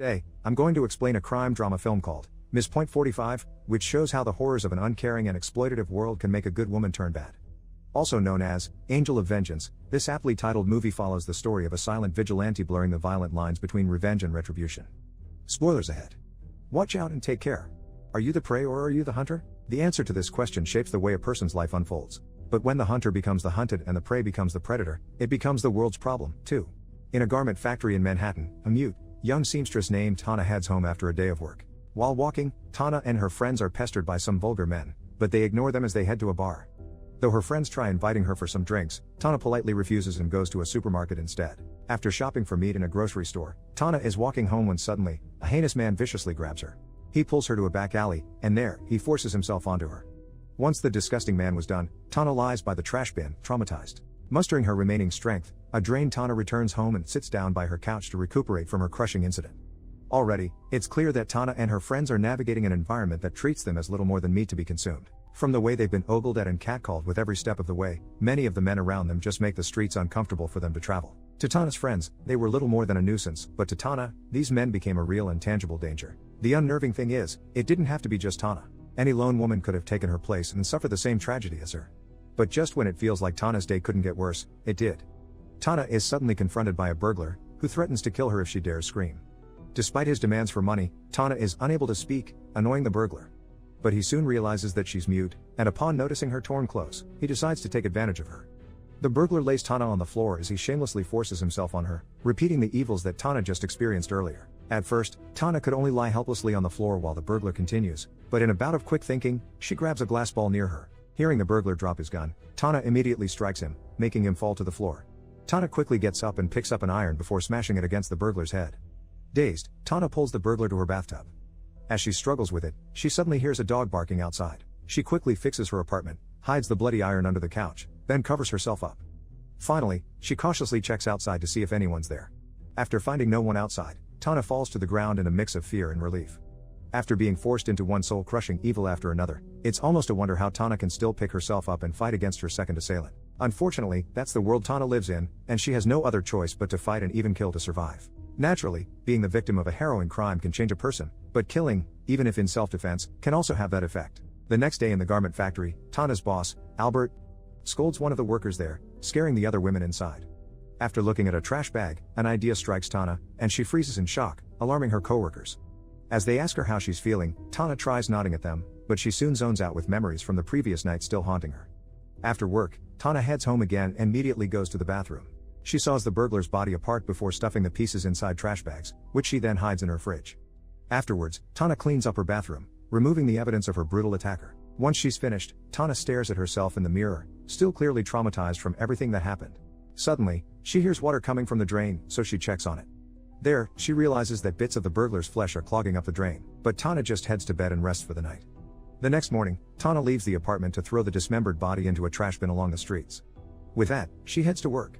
Today, I'm going to explain a crime drama film called Miss Point 45, which shows how the horrors of an uncaring and exploitative world can make a good woman turn bad. Also known as Angel of Vengeance, this aptly titled movie follows the story of a silent vigilante blurring the violent lines between revenge and retribution. Spoilers ahead. Watch out and take care. Are you the prey or are you the hunter? The answer to this question shapes the way a person's life unfolds. But when the hunter becomes the hunted and the prey becomes the predator, it becomes the world's problem, too. In a garment factory in Manhattan, a mute, young seamstress named Tana heads home after a day of work. While walking, Tana and her friends are pestered by some vulgar men, but they ignore them as they head to a bar. Though her friends try inviting her for some drinks, Tana politely refuses and goes to a supermarket instead. After shopping for meat in a grocery store, Tana is walking home when suddenly, a heinous man viciously grabs her. He pulls her to a back alley, and there, he forces himself onto her. Once the disgusting man was done, Tana lies by the trash bin, traumatized. Mustering her remaining strength, a drained Tana returns home and sits down by her couch to recuperate from her crushing incident. Already, it's clear that Tana and her friends are navigating an environment that treats them as little more than meat to be consumed. From the way they've been ogled at and catcalled with every step of the way, many of the men around them just make the streets uncomfortable for them to travel. To Tana's friends, they were little more than a nuisance, but to Tana, these men became a real and tangible danger. The unnerving thing is, it didn't have to be just Tana. Any lone woman could have taken her place and suffered the same tragedy as her. But just when it feels like Tana's day couldn't get worse, it did. Tana is suddenly confronted by a burglar, who threatens to kill her if she dares scream. Despite his demands for money, Tana is unable to speak, annoying the burglar. But he soon realizes that she's mute, and upon noticing her torn clothes, he decides to take advantage of her. The burglar lays Tana on the floor as he shamelessly forces himself on her, repeating the evils that Tana just experienced earlier. At first, Tana could only lie helplessly on the floor while the burglar continues, but in a bout of quick thinking, she grabs a glass ball near her. Hearing the burglar drop his gun, Tana immediately strikes him, making him fall to the floor. Tana quickly gets up and picks up an iron before smashing it against the burglar's head. Dazed, Tana pulls the burglar to her bathtub. As she struggles with it, she suddenly hears a dog barking outside. She quickly fixes her apartment, hides the bloody iron under the couch, then covers herself up. Finally, she cautiously checks outside to see if anyone's there. After finding no one outside, Tana falls to the ground in a mix of fear and relief. After being forced into one soul-crushing evil after another, it's almost a wonder how Tana can still pick herself up and fight against her second assailant. Unfortunately, that's the world Tana lives in, and she has no other choice but to fight and even kill to survive. Naturally, being the victim of a harrowing crime can change a person, but killing, even if in self-defense, can also have that effect. The next day in the garment factory, Tana's boss, Albert, scolds one of the workers there, scaring the other women inside. After looking at a trash bag, an idea strikes Tana, and she freezes in shock, alarming her coworkers. As they ask her how she's feeling, Tana tries nodding at them, but she soon zones out with memories from the previous night still haunting her. After work, Tana heads home again and immediately goes to the bathroom. She saws the burglar's body apart before stuffing the pieces inside trash bags, which she then hides in her fridge. Afterwards, Tana cleans up her bathroom, removing the evidence of her brutal attacker. Once she's finished, Tana stares at herself in the mirror, still clearly traumatized from everything that happened. Suddenly, she hears water coming from the drain, so she checks on it. There, she realizes that bits of the burglar's flesh are clogging up the drain, but Tana just heads to bed and rests for the night. The next morning, Tana leaves the apartment to throw the dismembered body into a trash bin along the streets. With that, she heads to work.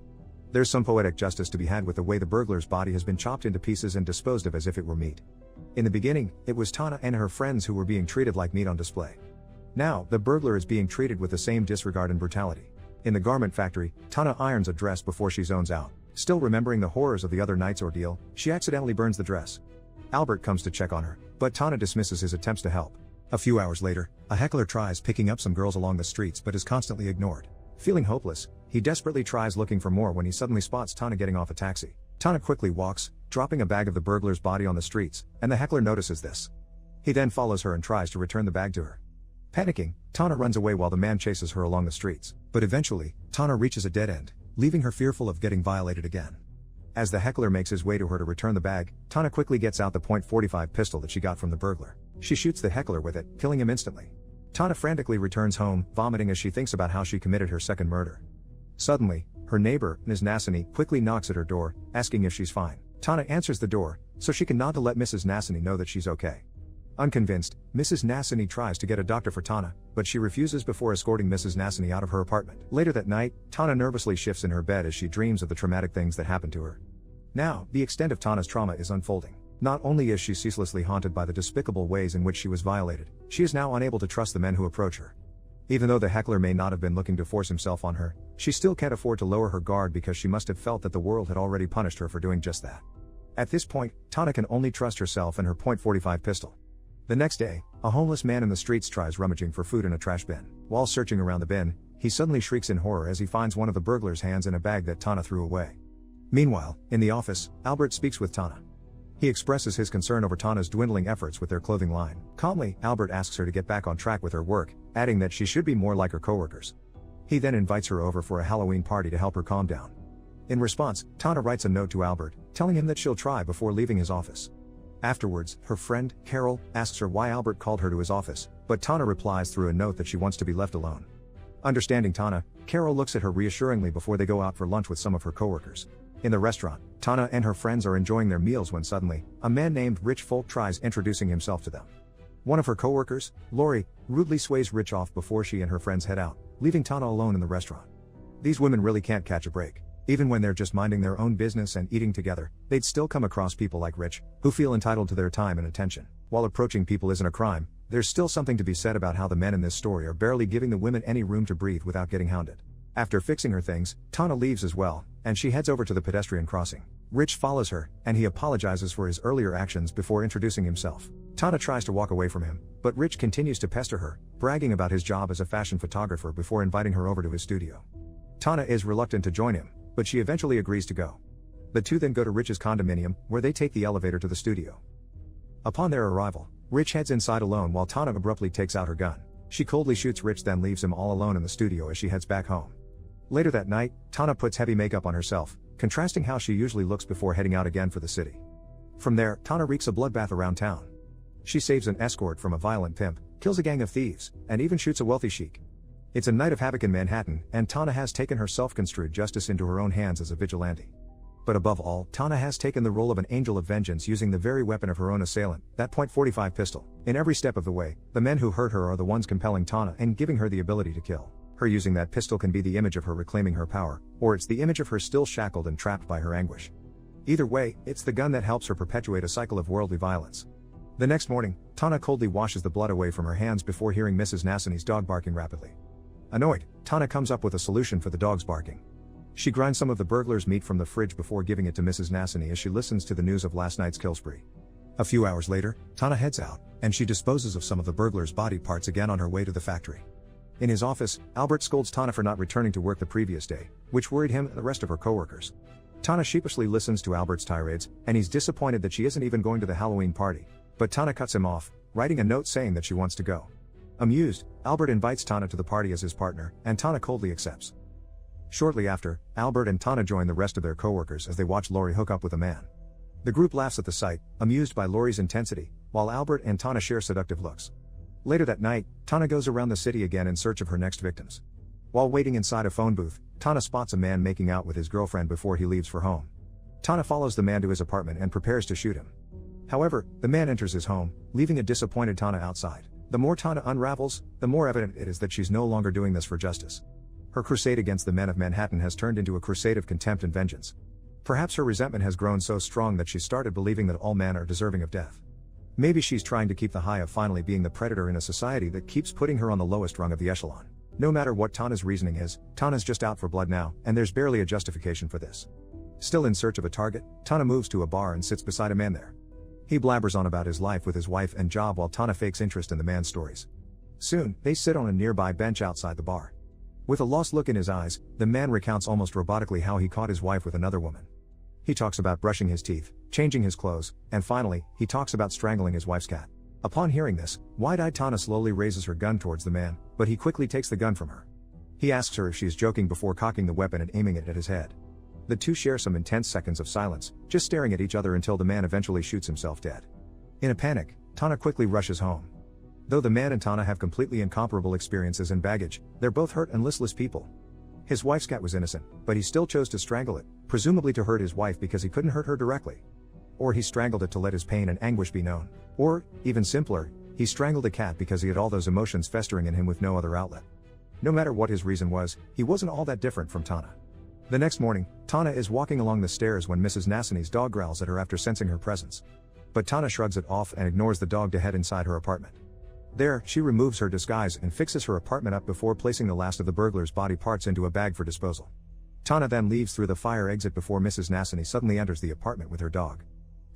There's some poetic justice to be had with the way the burglar's body has been chopped into pieces and disposed of as if it were meat. In the beginning, it was Tana and her friends who were being treated like meat on display. Now, the burglar is being treated with the same disregard and brutality. In the garment factory, Tana irons a dress before she zones out. Still remembering the horrors of the other night's ordeal, she accidentally burns the dress. Albert comes to check on her, but Tana dismisses his attempts to help. A few hours later, a heckler tries picking up some girls along the streets but is constantly ignored. Feeling hopeless, he desperately tries looking for more when he suddenly spots Tana getting off a taxi. Tana quickly walks, dropping a bag of the burglar's body on the streets, and the heckler notices this. He then follows her and tries to return the bag to her. Panicking, Tana runs away while the man chases her along the streets, but eventually, Tana reaches a dead end, leaving her fearful of getting violated again. As the heckler makes his way to her to return the bag, Tana quickly gets out the .45 pistol that she got from the burglar. She shoots the heckler with it, killing him instantly. Tana frantically returns home, vomiting as she thinks about how she committed her second murder. Suddenly, her neighbor, Ms. Nassani, quickly knocks at her door, asking if she's fine. Tana answers the door, so she can nod to let Mrs. Nassani know that she's okay. Unconvinced, Mrs. Nassani tries to get a doctor for Tana, but she refuses before escorting Mrs. Nassani out of her apartment. Later that night, Tana nervously shifts in her bed as she dreams of the traumatic things that happened to her. Now, the extent of Tana's trauma is unfolding. Not only is she ceaselessly haunted by the despicable ways in which she was violated, she is now unable to trust the men who approach her. Even though the heckler may not have been looking to force himself on her, she still can't afford to lower her guard because she must have felt that the world had already punished her for doing just that. At this point, Tana can only trust herself and her .45 pistol. The next day, a homeless man in the streets tries rummaging for food in a trash bin. While searching around the bin, he suddenly shrieks in horror as he finds one of the burglar's hands in a bag that Tana threw away. Meanwhile, in the office, Albert speaks with Tana. He expresses his concern over Tana's dwindling efforts with their clothing line. Calmly, Albert asks her to get back on track with her work, adding that she should be more like her coworkers. He then invites her over for a Halloween party to help her calm down. In response, Tana writes a note to Albert, telling him that she'll try before leaving his office. Afterwards, her friend, Carol, asks her why Albert called her to his office, but Tana replies through a note that she wants to be left alone. Understanding Tana, Carol looks at her reassuringly before they go out for lunch with some of her coworkers. In the restaurant, Tana and her friends are enjoying their meals when suddenly, a man named Rich Folk tries introducing himself to them. One of her coworkers, Lori, rudely sways Rich off before she and her friends head out, leaving Tana alone in the restaurant. These women really can't catch a break. Even when they're just minding their own business and eating together, they'd still come across people like Rich, who feel entitled to their time and attention. While approaching people isn't a crime, there's still something to be said about how the men in this story are barely giving the women any room to breathe without getting hounded. After fixing her things, Tana leaves as well, and she heads over to the pedestrian crossing. Rich follows her, and he apologizes for his earlier actions before introducing himself. Tana tries to walk away from him, but Rich continues to pester her, bragging about his job as a fashion photographer before inviting her over to his studio. Tana is reluctant to join him, but she eventually agrees to go. The two then go to Rich's condominium, where they take the elevator to the studio. Upon their arrival, Rich heads inside alone while Tana abruptly takes out her gun. She coldly shoots Rich, then leaves him all alone in the studio as she heads back home. Later that night, Tana puts heavy makeup on herself, contrasting how she usually looks before heading out again for the city. From there, Tana wreaks a bloodbath around town. She saves an escort from a violent pimp, kills a gang of thieves, and even shoots a wealthy sheik. It's a night of havoc in Manhattan, and Tana has taken her self-construed justice into her own hands as a vigilante. But above all, Tana has taken the role of an angel of vengeance using the very weapon of her own assailant, that .45 pistol. In every step of the way, the men who hurt her are the ones compelling Tana and giving her the ability to kill. Her using that pistol can be the image of her reclaiming her power, or it's the image of her still shackled and trapped by her anguish. Either way, it's the gun that helps her perpetuate a cycle of worldly violence. The next morning, Tana coldly washes the blood away from her hands before hearing Mrs. Nassani's dog barking rapidly. Annoyed, Tana comes up with a solution for the dog's barking. She grinds some of the burglar's meat from the fridge before giving it to Mrs. Nassani as she listens to the news of last night's kill spree. A few hours later, Tana heads out, and she disposes of some of the burglar's body parts again on her way to the factory. In his office, Albert scolds Tana for not returning to work the previous day, which worried him and the rest of her coworkers. Tana sheepishly listens to Albert's tirades, and he's disappointed that she isn't even going to the Halloween party. But Tana cuts him off, writing a note saying that she wants to go. Amused, Albert invites Tana to the party as his partner, and Tana coldly accepts. Shortly after, Albert and Tana join the rest of their coworkers as they watch Lori hook up with a man. The group laughs at the sight, amused by Lori's intensity, while Albert and Tana share seductive looks. Later that night, Tana goes around the city again in search of her next victims. While waiting inside a phone booth, Tana spots a man making out with his girlfriend before he leaves for home. Tana follows the man to his apartment and prepares to shoot him. However, the man enters his home, leaving a disappointed Tana outside. The more Tana unravels, the more evident it is that she's no longer doing this for justice. Her crusade against the men of Manhattan has turned into a crusade of contempt and vengeance. Perhaps her resentment has grown so strong that she started believing that all men are deserving of death. Maybe she's trying to keep the high of finally being the predator in a society that keeps putting her on the lowest rung of the echelon. No matter what Tana's reasoning is, Tana's just out for blood now, and there's barely a justification for this. Still in search of a target, Tana moves to a bar and sits beside a man there. He blabbers on about his life with his wife and job while Tana fakes interest in the man's stories. Soon, they sit on a nearby bench outside the bar. With a lost look in his eyes, the man recounts almost robotically how he caught his wife with another woman. He talks about brushing his teeth, changing his clothes, and finally, he talks about strangling his wife's cat. Upon hearing this, wide-eyed Tana slowly raises her gun towards the man, but he quickly takes the gun from her. He asks her if she is joking before cocking the weapon and aiming it at his head. The two share some intense seconds of silence, just staring at each other until the man eventually shoots himself dead. In a panic, Tana quickly rushes home. Though the man and Tana have completely incomparable experiences and baggage, they're both hurt and listless people. His wife's cat was innocent, but he still chose to strangle it, presumably to hurt his wife because he couldn't hurt her directly. Or he strangled it to let his pain and anguish be known. Or, even simpler, he strangled the cat because he had all those emotions festering in him with no other outlet. No matter what his reason was, he wasn't all that different from Tana. The next morning, Tana is walking along the stairs when Mrs. Nassani's dog growls at her after sensing her presence. But Tana shrugs it off and ignores the dog to head inside her apartment. There, she removes her disguise and fixes her apartment up before placing the last of the burglar's body parts into a bag for disposal. Tana then leaves through the fire exit before Mrs. Nassani suddenly enters the apartment with her dog.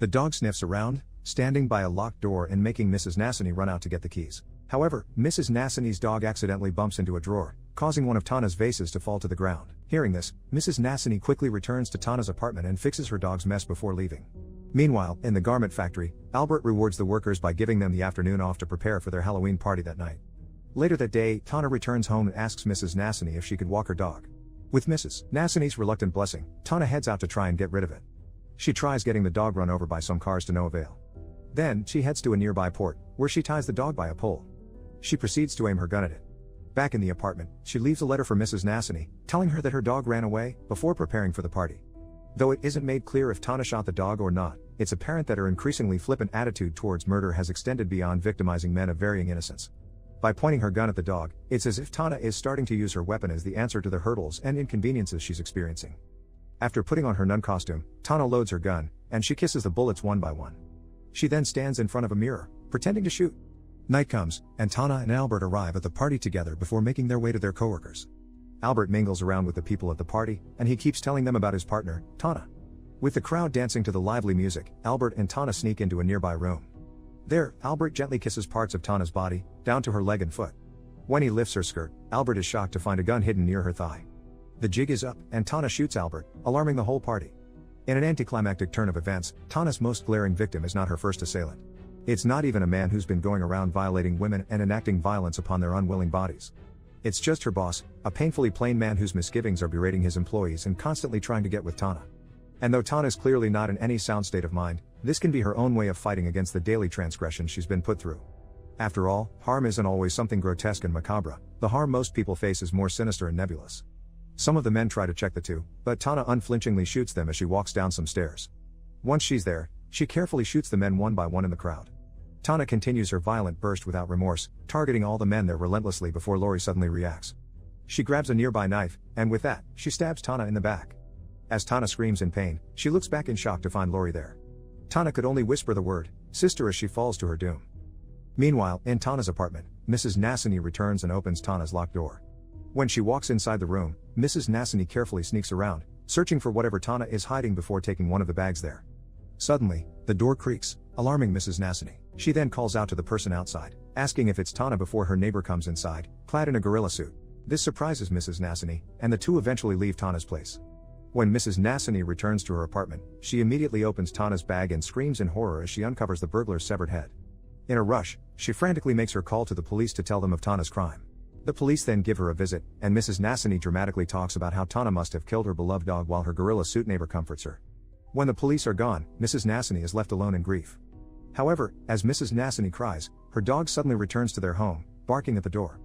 The dog sniffs around, standing by a locked door and making Mrs. Nassini run out to get the keys. However, Mrs. Nassini's dog accidentally bumps into a drawer, causing one of Tana's vases to fall to the ground. Hearing this, Mrs. Nassini quickly returns to Tana's apartment and fixes her dog's mess before leaving. Meanwhile, in the garment factory, Albert rewards the workers by giving them the afternoon off to prepare for their Halloween party that night. Later that day, Tana returns home and asks Mrs. Nassini if she could walk her dog. With Mrs. Nassini's reluctant blessing, Tana heads out to try and get rid of it. She tries getting the dog run over by some cars to no avail. Then, she heads to a nearby port, where she ties the dog by a pole. She proceeds to aim her gun at it. Back in the apartment, she leaves a letter for Mrs. Nassini, telling her that her dog ran away, before preparing for the party. Though it isn't made clear if Tana shot the dog or not, it's apparent that her increasingly flippant attitude towards murder has extended beyond victimizing men of varying innocence. By pointing her gun at the dog, it's as if Tana is starting to use her weapon as the answer to the hurdles and inconveniences she's experiencing. After putting on her nun costume, Tana loads her gun, and she kisses the bullets one by one. She then stands in front of a mirror, pretending to shoot. Night comes, and Tana and Albert arrive at the party together before making their way to their coworkers. Albert mingles around with the people at the party, and he keeps telling them about his partner, Tana. With the crowd dancing to the lively music, Albert and Tana sneak into a nearby room. There, Albert gently kisses parts of Tana's body, down to her leg and foot. When he lifts her skirt, Albert is shocked to find a gun hidden near her thigh. The jig is up, and Tana shoots Albert, alarming the whole party. In an anticlimactic turn of events, Tana's most glaring victim is not her first assailant. It's not even a man who's been going around violating women and enacting violence upon their unwilling bodies. It's just her boss, a painfully plain man whose misgivings are berating his employees and constantly trying to get with Tana. And though Tana's clearly not in any sound state of mind, this can be her own way of fighting against the daily transgression she's been put through. After all, harm isn't always something grotesque and macabre. The harm most people face is more sinister and nebulous. Some of the men try to check the two, but Tana unflinchingly shoots them as she walks down some stairs. Once she's there, she carefully shoots the men one by one in the crowd. Tana continues her violent burst without remorse, targeting all the men there relentlessly before Lori suddenly reacts. She grabs a nearby knife, and with that, she stabs Tana in the back. As Tana screams in pain, she looks back in shock to find Lori there. Tana could only whisper the word, "Sister," as she falls to her doom. Meanwhile, in Tana's apartment, Mrs. Nassini returns and opens Tana's locked door. When she walks inside the room, Mrs. Nassini carefully sneaks around, searching for whatever Tana is hiding before taking one of the bags there. Suddenly, the door creaks, alarming Mrs. Nassini. She then calls out to the person outside, asking if it's Tana before her neighbor comes inside, clad in a gorilla suit. This surprises Mrs. Nassini, and the two eventually leave Tana's place. When Mrs. Nassini returns to her apartment, she immediately opens Tana's bag and screams in horror as she uncovers the burglar's severed head. In a rush, she frantically makes her call to the police to tell them of Tana's crime. The police then give her a visit, and Mrs. Nassini dramatically talks about how Tana must have killed her beloved dog while her gorilla suit neighbor comforts her. When the police are gone, Mrs. Nassini is left alone in grief. However, as Mrs. Nassini cries, her dog suddenly returns to their home, barking at the door.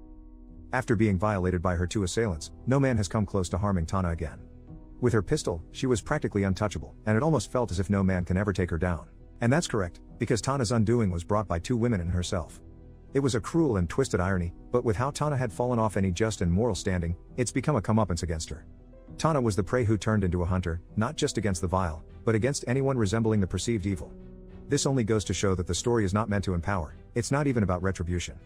After being violated by her two assailants, no man has come close to harming Tana again. With her pistol, she was practically untouchable, and it almost felt as if no man can ever take her down. And that's correct, because Tana's undoing was brought by two women and herself. It was a cruel and twisted irony, but with how Tana had fallen off any just and moral standing, it's become a comeuppance against her. Tana was the prey who turned into a hunter, not just against the vile, but against anyone resembling the perceived evil. This only goes to show that the story is not meant to empower, it's not even about retribution.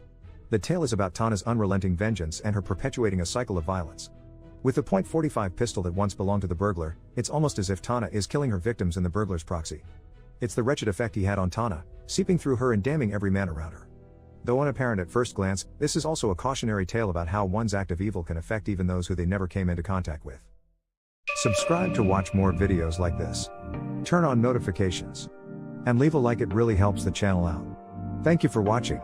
The tale is about Tana's unrelenting vengeance and her perpetuating a cycle of violence. With the .45 pistol that once belonged to the burglar, it's almost as if Tana is killing her victims in the burglar's proxy. It's the wretched effect he had on Tana, seeping through her and damning every man around her. Though unapparent at first glance, this is also a cautionary tale about how one's act of evil can affect even those who they never came into contact with. Subscribe to watch more videos like this. Turn on notifications. And leave a like, it really helps the channel out. Thank you for watching.